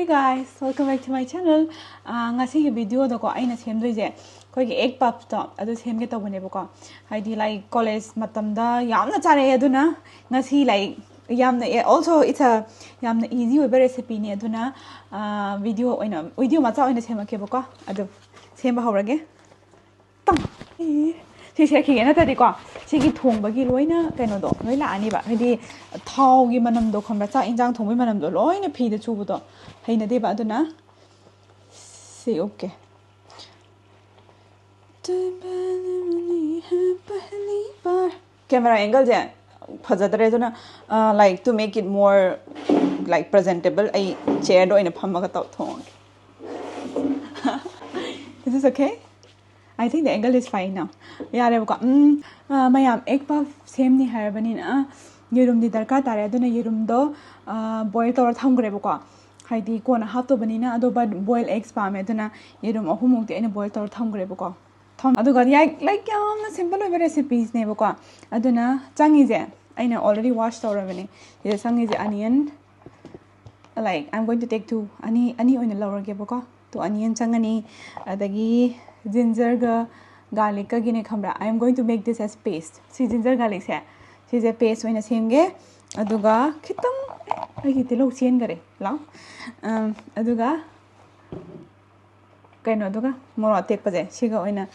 guys, welcome back to my channel. Ngasi video do ko aina sem doi je koi ge egg puffs to adu sem ge to bane ba ko haidi like college matam da yamna chare aduna ngasi like yamna also it's a yamna easy way recipe ne aduna video ma cha oina sem ke ba ko adu sem ba hawrage tang si se ki na ta di ko si gi thong ba gi loina kaino do loi la ani ba haidi thau gi manam do khom ra cha injang thong bi manam do loina phi de chu bu do haina de ba aduna si okay camera angle je phajadre aduna like to make it more like presentable I chair do ina phamma ga taw thong is this okay I think the angle is fine now. Yeah, I got my egg puff same ni harabanina. Yerum di darka tare aduna yerum do boil tor tham grebo ko. Haidi ko na half to banina ado but boil eggs pa me aduna yerum ahumuk de ina boil tor tham grebo ko. Tham ado ga like yamna simple recipes ne ko. Aduna changi je aina already washed already. This changi je onion like I'm going to take two ani oina lower ge ko. To onion changani adagi ginger ga garlic ka gine khamra I am going to make this as paste si ginger garlic se si je paste oina semge aduga khitang ai tilo chen gare law aduga kaino aduga moro tek paje siga oina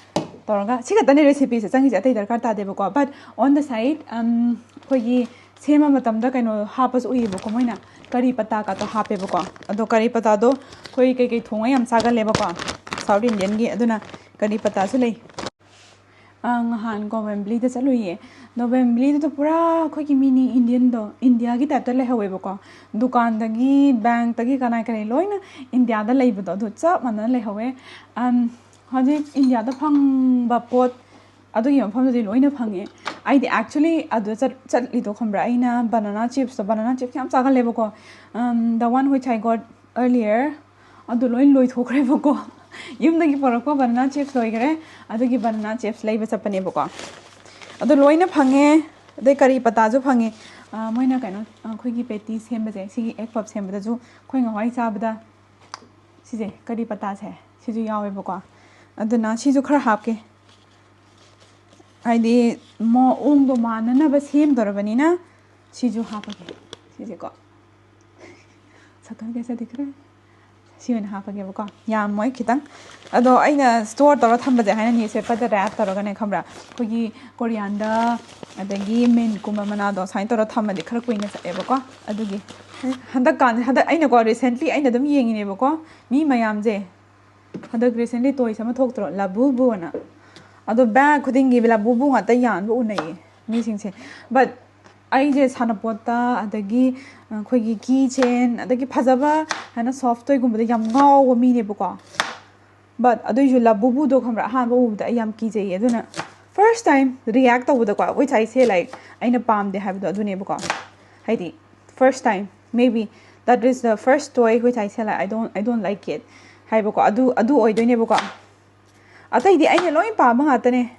toraga siga tani recipe se changi atai darkar ta debo ko but on the side khogi sema matam da kaino hapas ui bo ko moina kari pata ka to hape bo ko ado kari pata do khoi kai thonga yam saga leba ko South Indian gi aduna kari pata su lei han ko Wembley da chaluye no Wembley to pura khoi ki mini Indian do India gi ta le hawe ko dukan da gi bank ta gi kana kai loina India da lei bo do cha man le hawe haji India da phang ba pot adu yam pham da loina phange I actually adu chat li do khambra aina banana chips yam chaga le ko the one which I got earlier adu loin loi thokre ko yumdagi porako banana chips loigre adugi banana chips leiba chapane boko adu loina phange de kari pata ju phange moina kaino khoigi patty semba je sigi egg puff semba ju khoi ngawai chabada sije kari pata se siju yawe boko aduna siju khara hapke aidi mo ong do manana ba sem dorabani na siju hapake sije ko sakal kaisa dikh raha hai Siwan half again, boko. Yeah, moi kitang. Ado aina store toro thamba je haina ni se pada wrap toro gane khamra. Kogi coriander, adagi mint kuma mana do sain toro thamba de khara kuinga sa boko. Adugi. Handa aina ko recently aina dum yengi ne boko. Mi mayam je. Handa recently toy sama thok toro labu bu na. Ado bag khudingi bila bubu ngata yan bu unai. Mi sing se. But I just hanapota adagi khoigi keychain adagi phajaba hana soft toy gumba yam ngau mi ne boko but adu ju la bubu do khamra han bu da yam ki jai aduna first time react to the which I say like aina pam de have do adu ne boko haidi first time maybe that is the first toy which I say like I don't like it hai boko adu oi do ne boko atai di aina loi pa ma ngata ne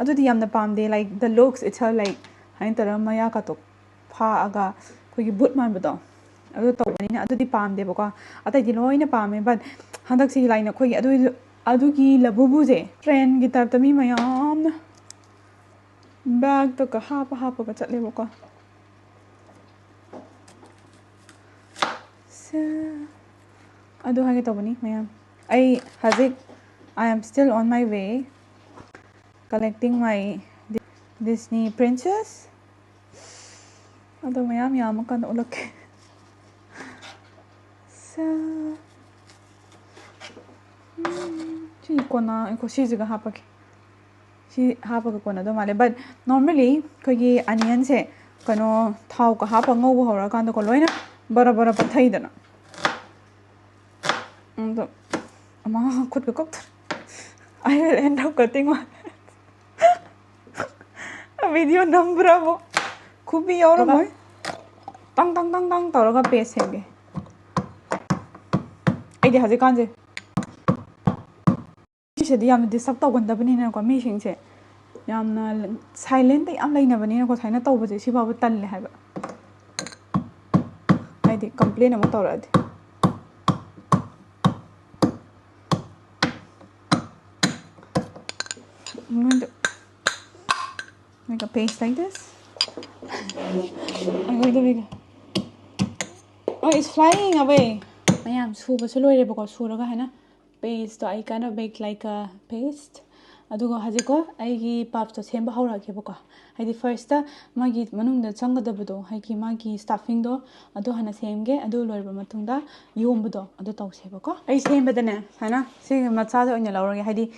adu di yam na pam de like the looks it's all like hain tara maya ka to pha aga khogi but man ba do adu to bani na adu di pam de boko atai di loina pam me but handak si line khogi adu gi labubu je trend gi tar tami mayam na bag to ka ha pa ga chat le boko so adu ha ge to bani mayam I am still on my way collecting my Disney princess ado mayam yam kan ulak so chi kona ko si jiga hapake kona do male but normally kogi onion se kano thau ka hapa ngau hora kan ko loina bara pathai dana ando ama khut ko kok I will end up cutting one video number abo kubi yoro moi tang toroga paste henge ai de haje kanje se di yam disturb to gonda bani na ko mi sing se yamna silent am laina bani na ko thaina to baje si babu tan le haiba ai de complain am to ra de make a paste like this. I'm going to make oh, it's flying away. I am super slow because suraga hai na paste I kind of make like a paste. Adugo hajiko aigi puffs to semba haurage boko. Haidi first magi manungda changadabado haigi magi stuffing do adu hana semge adu loiba matungda yombudo adu tawse boko. Ai sembadane hana se machado oina lawrage haidi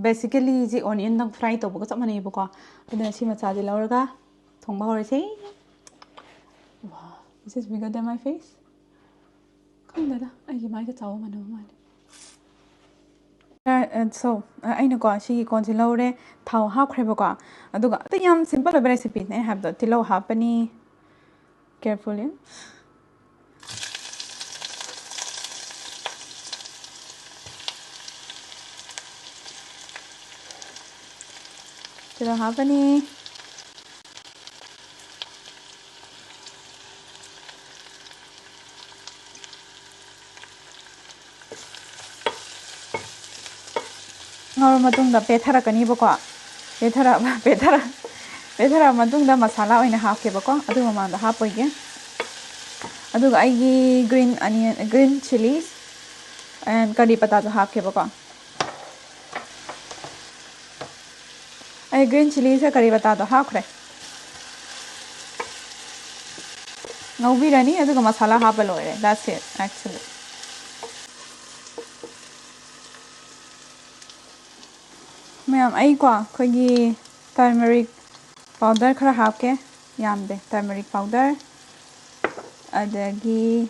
basically the onion dang fry to boko chamane boko. Adana si machadi lawraga thongba horese. Wow, this is bigger than my face. Come dada aigi mai ka chaw manu mane. So I know she consider tau half crabaka. Aduga the yam simple recipe I have the tillo happening carefully. Tillo happening. Now matungda petara kani boko petara matungda masala oina half ke boko adu mamanda half oige adu aigi green onion green chilies and curry pata half ke boko ai green chilies and curry pata half kre ngaubi rani adu masala half loire that's it actually. Ma'am, I go turmeric powder khara hapke yamde turmeric powder adagi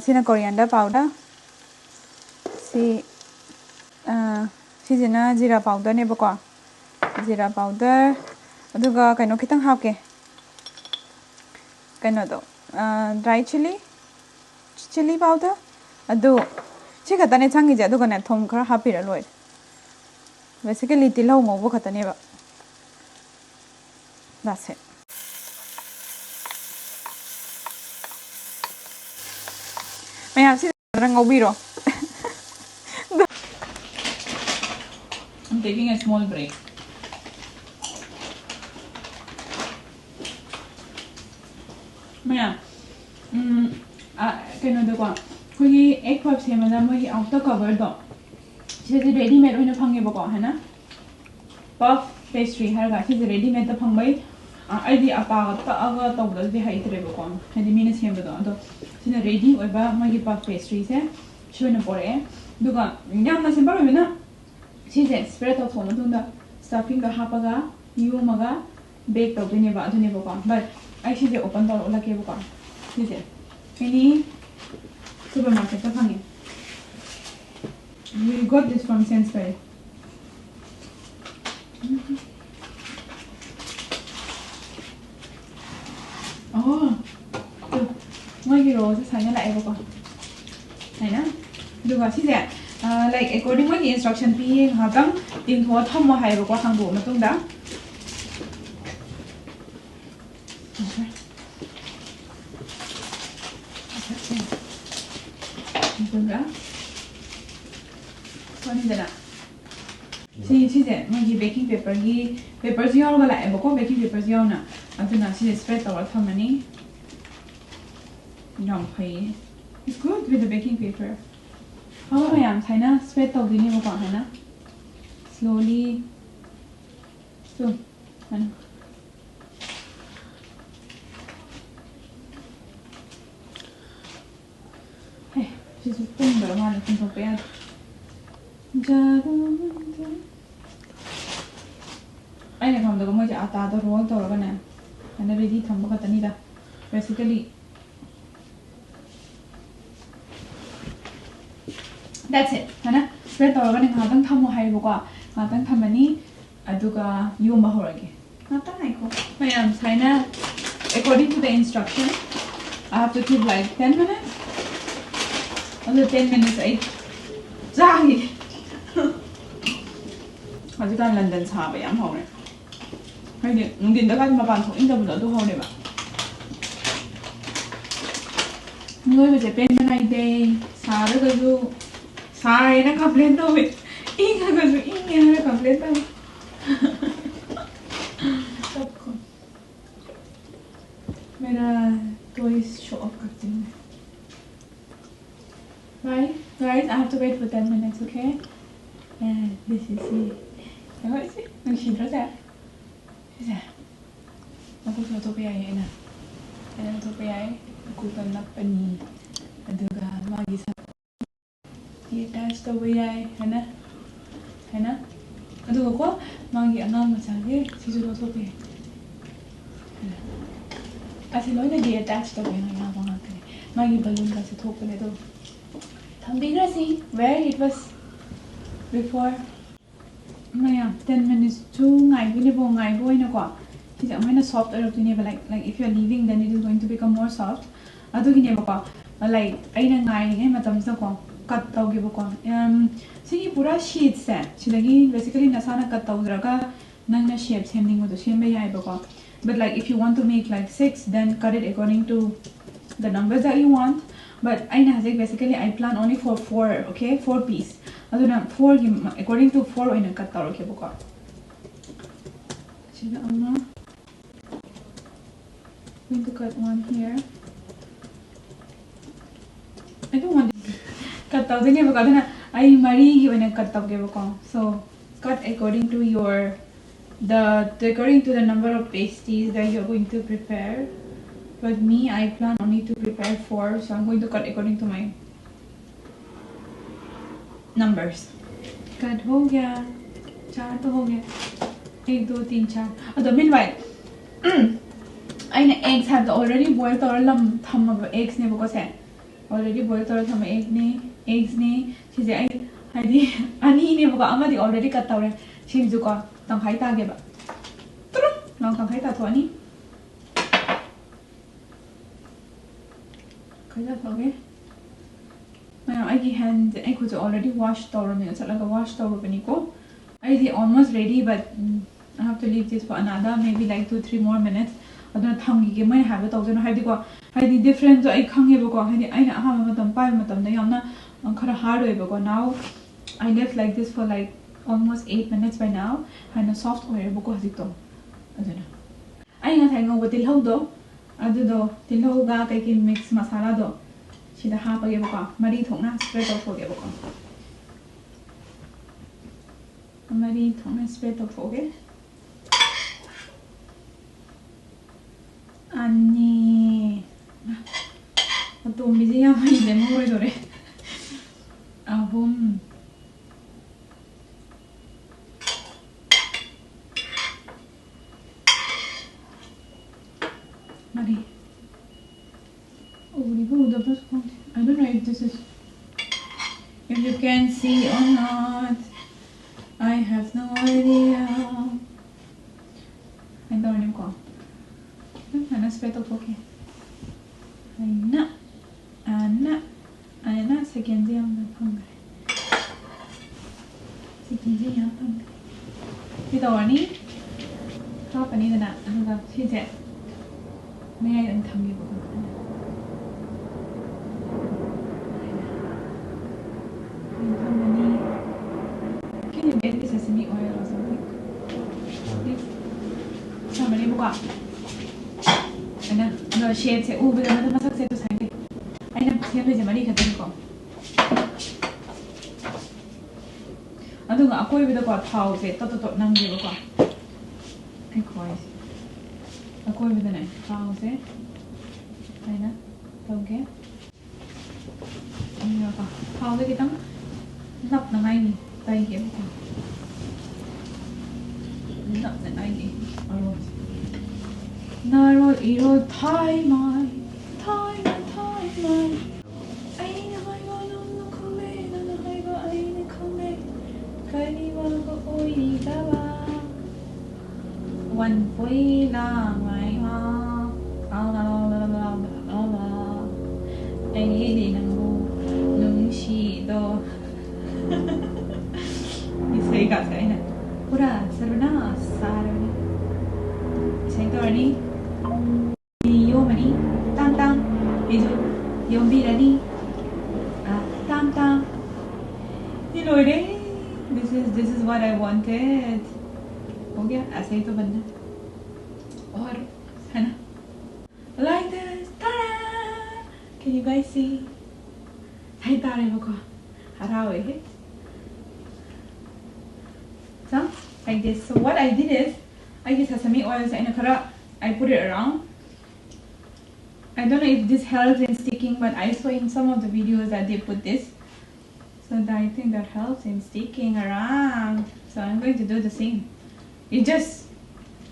sina coriander powder si jina zira powder ne bako zira powder aduga kaino kitang hapke kaino do dry chili powder adu chika tane changi ja aduga ne thom khara hapira loi. Basically, tilao ngobo khataneba. That's it. May I see the ngobiro? I'm taking a small break. Maya, can I do one? We egg puffs here, madam. We out the cover though. She is ready made when you pang boko hana puff pastry harga she is ready made the pang by id apa ta aga tawdal di haitre boko hadi mina sembado ado sina ready oiba magi puff pastry se shoina pore duga yamna simple wena she is spread of phone tunda stuffing ga hapaga yumaga bake tawdine ba adune boko but I she open door ola ke boko she is any supermarket ta phangi. We got this from Sainsbury. Oh, my hero is hanging like a I know. Do what is that? Like according to the instruction, being Hagam, in what Homo Hairoka Hambo Matunda. What is that? She said, my baking paper, papers you all like a baking papers you know. Until now, she spread our money. Don't pay. It's good with the baking paper. How I am, China, spread out the name of Hannah. Slowly. So, hey, she's a thing, but I want to prepare. I come to go to Ata roll to Organa and a ready Tambocatanida. Basically, that's it. Hana, spread the organ and Hadan Tamu Haiboka, Hadan Tamani, Aduga Yuma Horagi. Not that I go. I am China. According to the instruction, I have to keep like 10 minutes. Under 10 minutes, I die. 아직 안 런던 사업에 양 하네. 근데 눈긴다 가지 마 반통 인터뷰도 또 하네 봐. 너희 이제 뺀나이데 사르가지고 사이나 컴플레인 또 왜? 이가가지고 이게 하나 컴플레인 또. मेरा toys show off करती हूँ. Right, guys, I have to wait for 10 minutes, okay? And this is it. What is it? Nang shidra sa? Isa. Napuso to kaya yun na. Ano to kaya kutan na pani. Aduga magi sa. I-attach to kaya hana. Hana. Aduga ko magi anam masage sisu to kaya. Asi loy na di-attach to kaya na mga kaya. Magi balloon kasi to kaya to. Tambira see where it was before. Maya 10 minutes too ngai bo ina ko. It's a soft or like if you're leaving then it is going to become more soft. Adu gine ko like aina ngai ngai matam sa ko cut tau gi ko. Sigi pura sheet se. Chidagi basically nasana cut tau draga nang na shape sending mo to shembe yai ko. But like if you want to make like 6 then cut it according to the numbers that you want. But I basically I plan only for 4, okay? 4 piece. Aduna 4 according to 4 in a cut taro ke buka. I'm going to cut one here. I don't want to cut taro ke buka. Aduna I mari in a cut taro ke buka. So cut according to your according to the number of pasties that you're going to prepare. But me, I plan only to prepare 4, so I'm going to cut according to my numbers. Cut हो गया, 4 तो हो गया, 1 2 3 4. Oh, meanwhile, I eggs have already boiled or lam tham eggs ne buko se. Already boiled or tham eggs ne. She say I ani ne buko ama di already cut tawre. She buko tang khai ta ge ba. Turun, lang tang khai ta to ani. Okay. My hand I could already wash towel me. It's like a wash towel paniko. I almost ready, but I have to leave this for another maybe like 2-3 more minutes. I don't know my habit of the different I can't give I have a matam hard now. I left like this for like almost 8 minutes by now. And a soft oil because it I don't know. I not hang over till how Adudo, Tiloga taking mix masala do. She the half a giboka, Maritona, spread of Fogaboka. Maritona, spread of Foge. Annie. A tomb busy of the more. A home. Marie. Oh, I don't know if this is, if you can see or not. I have no idea. I don't know. I'm spread of okay. Anna, second day on the hungry. Second day on hungry. It's already. How funny that she said. May I tell you can you get this sesame oil or something? Somebody book and the shade say, oh, but I'm not to say I never see a money can think of. I don't know, with the house, it tot nang give a I call it. Aku with the name. How is it? I know. Okay. How is it? Not the 90. Thank you. Not the 90. Naro, iro, tie my. I know I go come. I come. Kariwa go oi gawa. One boy lang may ay hindi nung she do isay ka sa ina pura saruna saruni isay to ni yo mani tang tang ijo yung birani tang tang this is what I wanted. हो गया ऐसे ही तो बनना और है ना like Can you guys see? Hai tare mo ko. Harawe he. So like this. So what I did is I use sesame oils and I put it around. I don't know if this helps in sticking, but I saw in some of the videos that they put this. So I think that helps in sticking around. So I'm going to do the same. It's just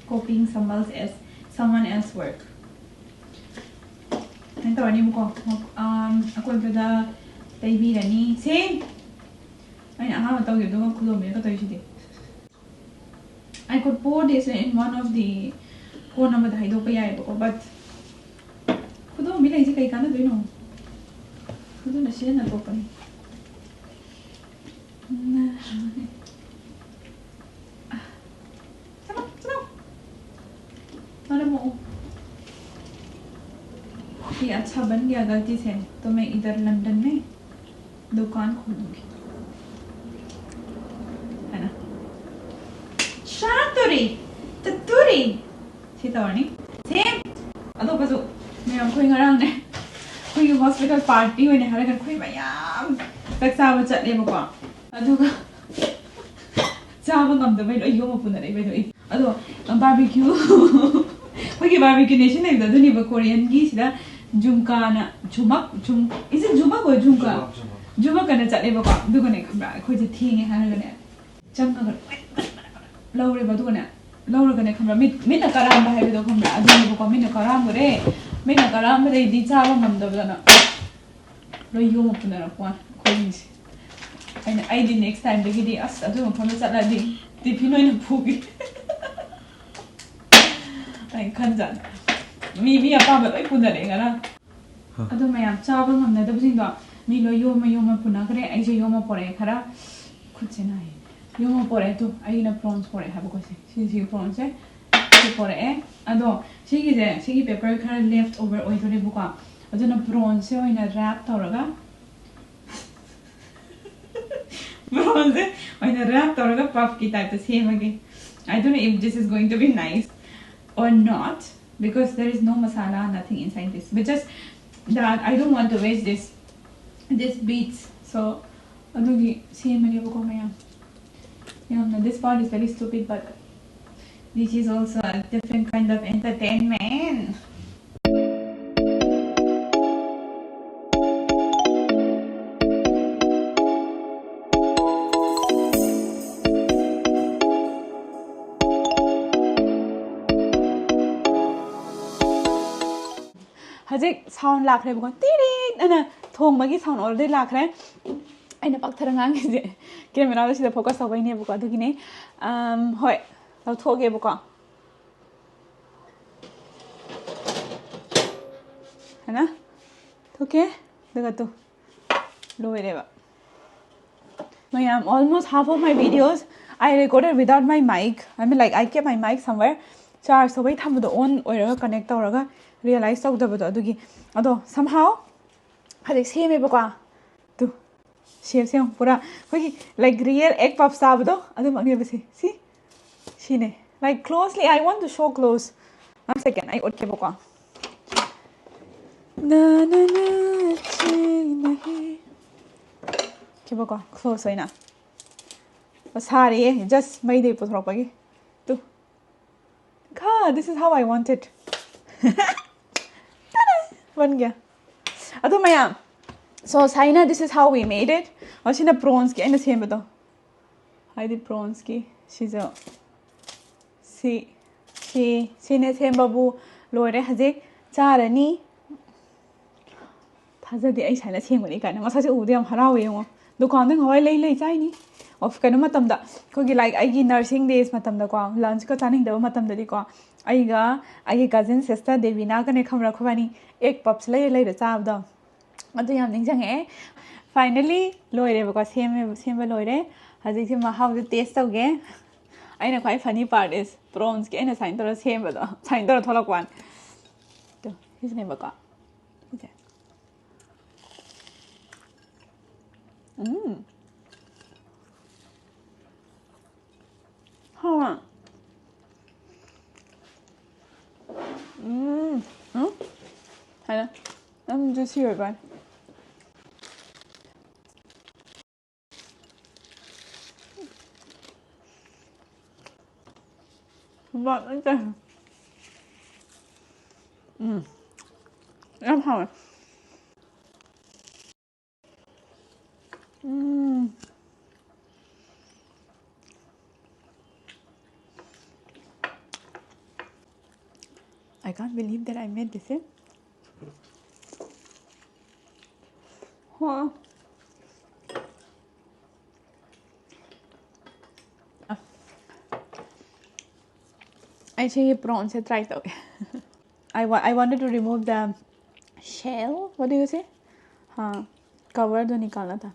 copying someone else's work. And the one ko ako the baby rani same. I know how to do it. I could pour this in one of the corner of the hydropaya, but could don't be lazy. I can't do no. Could don't see an open. ये अच्छा बन गया गलती से तो मैं इधर London में दुकान खोलूंगी है ना शातुरी ततुरी सीतावणी सेम अदो बसो मैं हम कोई ngaraang ने कोई हॉस्पिटल पार्टी होने हर घर कोई मयाम तक साब चले बको अदुगा चाबा ngam लो यो मपुना रे बेदो अदो बारबेक्यू कोई बारबेक्यू नेशन है ददुनी ब कोरियन की सिदा Jumkana is it Jumak or Jumka? Jumakana Chatebaka, Dugane, quite a thing in Hanagan. Chunka Laura Baduna, Laura gonna come Mina Karamba have the Kumra, I don't know Mina Karamba, Mina Karamba, they did Salamam Dovana. No, you open up one, Queens. And I did next time the giddy asked, I don't know, from the Saturday, the Pino in a poogie. I can't. Maybe a papa like put that in. I don't may have travel on the Dubzinga. Milo Yoma Punagre, I say Yoma Pore, Kara. Could say Yoma Pore too. I eat a prawns for it. Have a question. She's you prawns, eh? For it, Ado, she is a she pepper car left over oil to the book. I don't know prawns in a wrap toraga. Prawns in a wrap toraga puffy type the same again. I don't know if this is going to be nice or not. Because there is no masala, nothing inside this. But just that I don't want to waste this beets. So this part is very stupid, but this is also a different kind of entertainment. Hajik sound like they go ding and a tone magi sound already like and a bacterian is it. Give me now the focus of any book. Hoi, I'll talk a book. Hannah? Okay, the got to lower it. Almost half of my videos I recorded without my mic. I mean, like I kept my mic somewhere. Charge so wait, have the own or connect or realize of the although somehow had a same boka to shave some pura like real egg puff sabado. I don't want to see shine like closely. I want to show close. 1 second, I would boka na na na boka close enough. Sorry, just made it put God, this is how I want it. One gear. So Saina, this is how we made it. Or she na prawns ki and the same though. I did prawns ki. She's a she ne same babu lore hazik charani. Taza di ay Saina same wani kana. Masa se udiyam harawe mo. Dukan ding hoy lay chai of kanu matam da kogi like I nursing days matam da ko lunch ko taning da matam da di ko I cousin sister Devina ka ne khamra khwani ek pups lay da chab da adu yam ning jang e finally loire ba ko same loire haji se ma how the taste of ge aina quite funny part is prawns ke na sign to same ba da sign to tholak wan to his name ba ko Huh. Hello. juicy over. But okay. Em hỏi. I can't believe that I made this. Huh. I think prawns है try तो. I wanted to remove the shell. What do you say? हाँ, cover तो निकालना था.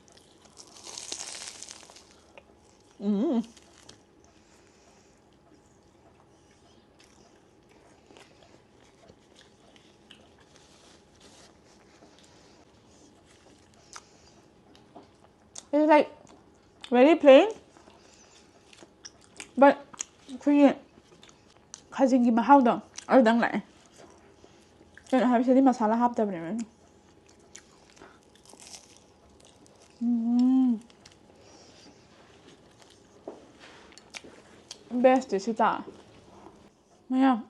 It's like very plain, but 그게 가진기 맛하다. 얼당 lại. 그냥 합쳐진 마살라 합다 버리면. Best 진짜. 뭐야?